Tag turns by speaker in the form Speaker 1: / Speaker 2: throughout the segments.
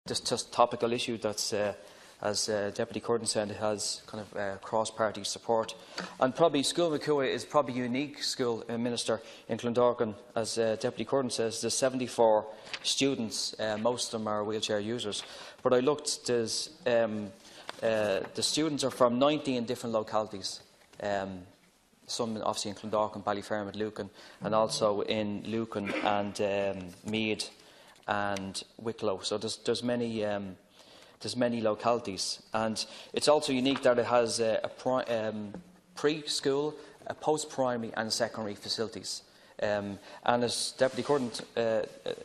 Speaker 1: this just topical issue that's, as Deputy Curtin said, has kind of cross-party support. And probably Scoil Mhuire is probably a unique school, Minister, in Clondalkin. As Deputy Curtin says, there's 74 students, most of them are wheelchair users. But I looked, there's, the students are from 19 different localities. Some obviously in Clondalkin, Ballyfermot, Lucan, and also in Lucan and Meath and Wicklow. So there's many localities, and it's also unique that it has a preschool, a post-primary and secondary facilities. And as Deputy Curtin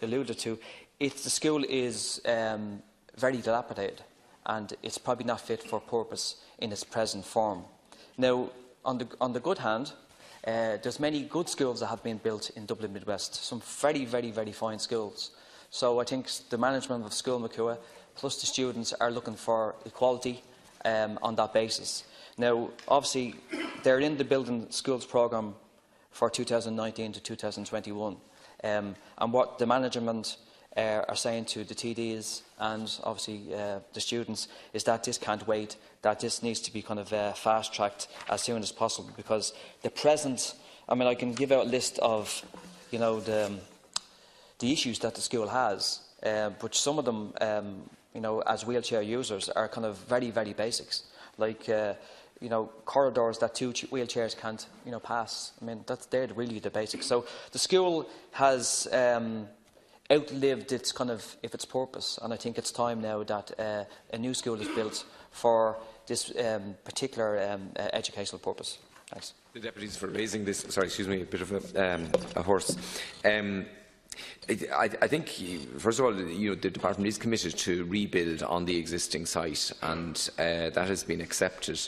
Speaker 1: alluded to, the school is very dilapidated, and it's probably not fit for purpose in its present form. Now, on the good hand, there's many good schools that have been built in Dublin Midwest, some very, very, very fine schools. So I think the management of Scoil Mhuire plus the students are looking for equality on that basis. Now, obviously, they're in the Building Schools programme for 2019 to 2021, and what the management are saying to the TDs and obviously the students is that this can't wait, that this needs to be kind of fast-tracked as soon as possible, because the present, I mean, I can give out a list of, you know, the issues that the school has, but some of them, you know, as wheelchair users are kind of very, very basics, like, you know, corridors that two wheelchairs can't, you know, pass. I mean, they're really the basics. So the school has outlived its kind of its purpose, and I think it's time now that a new school is built for this particular educational purpose. Thanks.
Speaker 2: The deputies for raising this. Sorry, excuse me, a bit of a horse. I think, first of all, you know, the department is committed to rebuild on the existing site, and that has been accepted.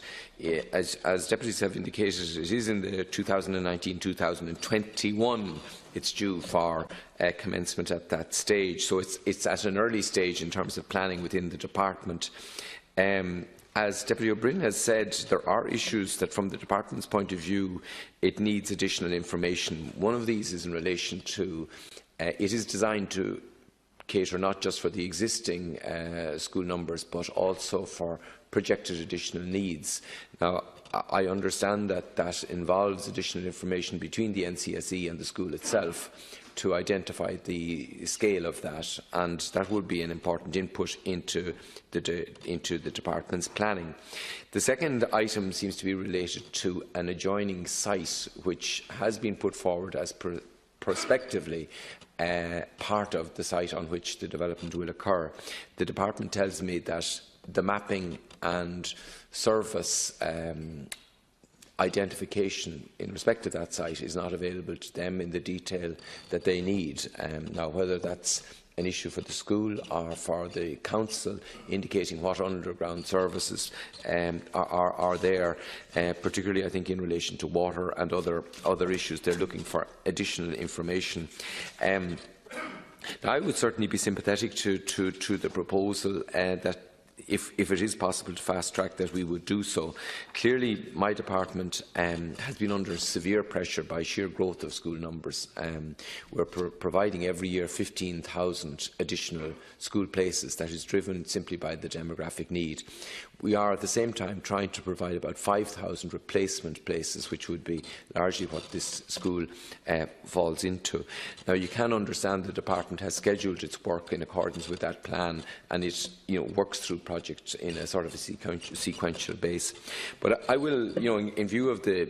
Speaker 2: As deputies have indicated, it is in the 2019-2021. It's due for commencement at that stage, so it's at an early stage in terms of planning within the department. As Deputy O'Brien has said, there are issues that, from the department's point of view, it needs additional information. One of these is in relation to it is designed to cater not just for the existing school numbers, but also for projected additional needs. Now, I understand that that involves additional information between the NCSE and the school itself to identify the scale of that, and that would be an important input into the department's planning. The second item seems to be related to an adjoining site, which has been put forward as prospectively part of the site on which the development will occur. The department tells me that the mapping and surface identification in respect of that site is not available to them in the detail that they need. Now, whether that's an issue for the school or for the council, indicating what underground services are there, particularly I think in relation to water and other issues. They're looking for additional information. Now, I would certainly be sympathetic to the proposal that if it is possible to fast-track that, we would do so. Clearly, my department has been under severe pressure by sheer growth of school numbers. We're providing every year 15,000 additional school places. That is driven simply by the demographic need. We are at the same time trying to provide about 5,000 replacement places, which would be largely what this school falls into. Now, you can understand the department has scheduled its work in accordance with that plan, and it, you know, works through projects in a sort of a sequential base. But I will, you know, in view of the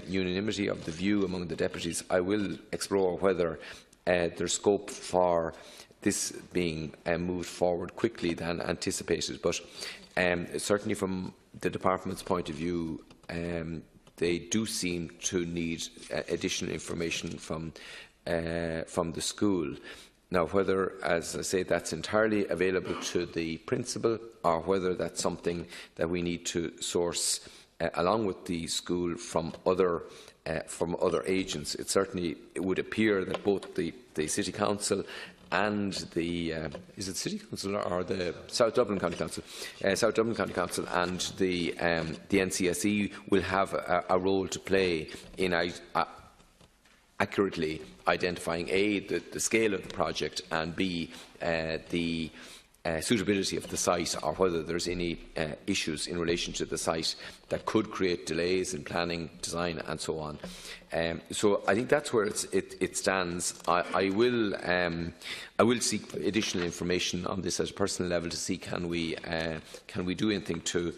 Speaker 2: unanimity of the view among the deputies, I will explore whether there's scope for this being moved forward quickly than anticipated. But certainly from the department's point of view, they do seem to need additional information from the school. Now, whether, as I say, that's entirely available to the principal, or whether that's something that we need to source along with the school from other agents, it would appear that both the City Council and the is it City Council or the South Dublin County Council, South Dublin County Council, and the NCSE will have a role to play in accurately identifying A, the scale of the project, and B, the suitability of the site, or whether there's any issues in relation to the site that could create delays in planning, design and so on. So I think that's where it stands. I will seek additional information on this at a personal level to see can we do anything to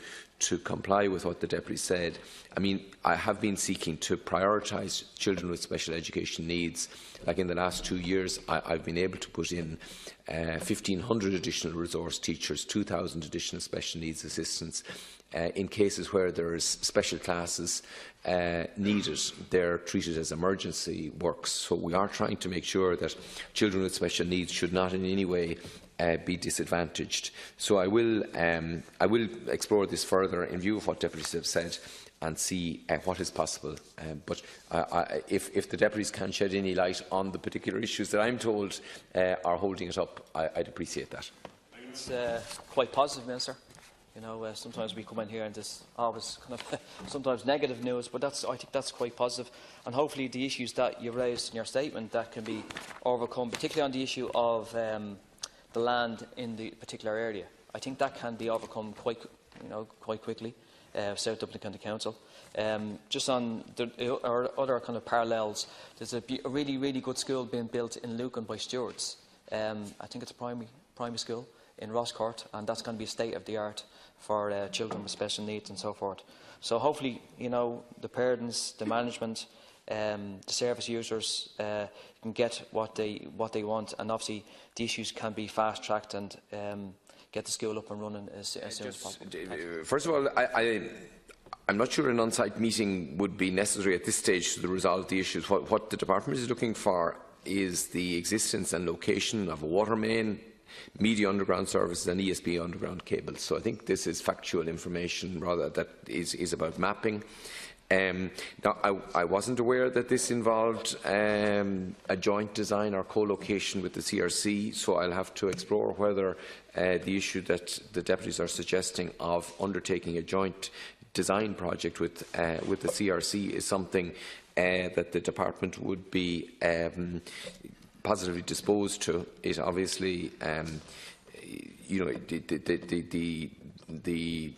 Speaker 2: comply with what the Deputy said. I mean, I have been seeking to prioritise children with special education needs. Like in the last 2 years, I've been able to put in 1,500 additional resource teachers, 2,000 additional special needs assistants. In cases where there is special classes needed, they're treated as emergency works. So we are trying to make sure that children with special needs should not in any way be disadvantaged. So I will explore this further in view of what deputies have said and see what is possible. But if the deputies can shed any light on the particular issues that I'm told are holding it up, I'd appreciate that.
Speaker 1: It's quite positive, Minister. You know, sometimes we come in here and there's always kind of sometimes negative news, but I think that's quite positive. And hopefully the issues that you raised in your statement that can be overcome, particularly on the issue of the land in the particular area. I think that can be overcome quite quickly. South Dublin County Council. Just on our other kind of parallels, there's a really good school being built in Lucan by Stewards. I think it's a primary school in Rosscourt, and that's going to be state of the art for children with special needs and so forth. So hopefully, you know, the parents, the management, the service users can get what they want, and obviously the issues can be fast tracked and get the school up and running as soon as possible.
Speaker 2: First of all, I'm not sure an on-site meeting would be necessary at this stage to resolve the issues. What the department is looking for is the existence and location of a water main, media underground services and ESB underground cables. So I think this is factual information rather that is about mapping. Now, I wasn't aware that this involved a joint design or co-location with the CRC, so I'll have to explore whether the issue that the deputies are suggesting of undertaking a joint design project with the CRC is something that the department would be positively disposed to. It obviously, you know, the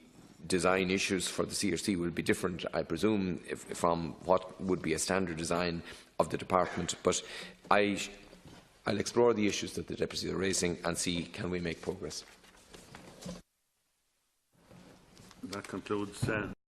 Speaker 2: design issues for the CRC will be different, I presume, from what would be a standard design of the department. But I'll explore the issues that the deputies are raising and see can we make progress.
Speaker 3: That concludes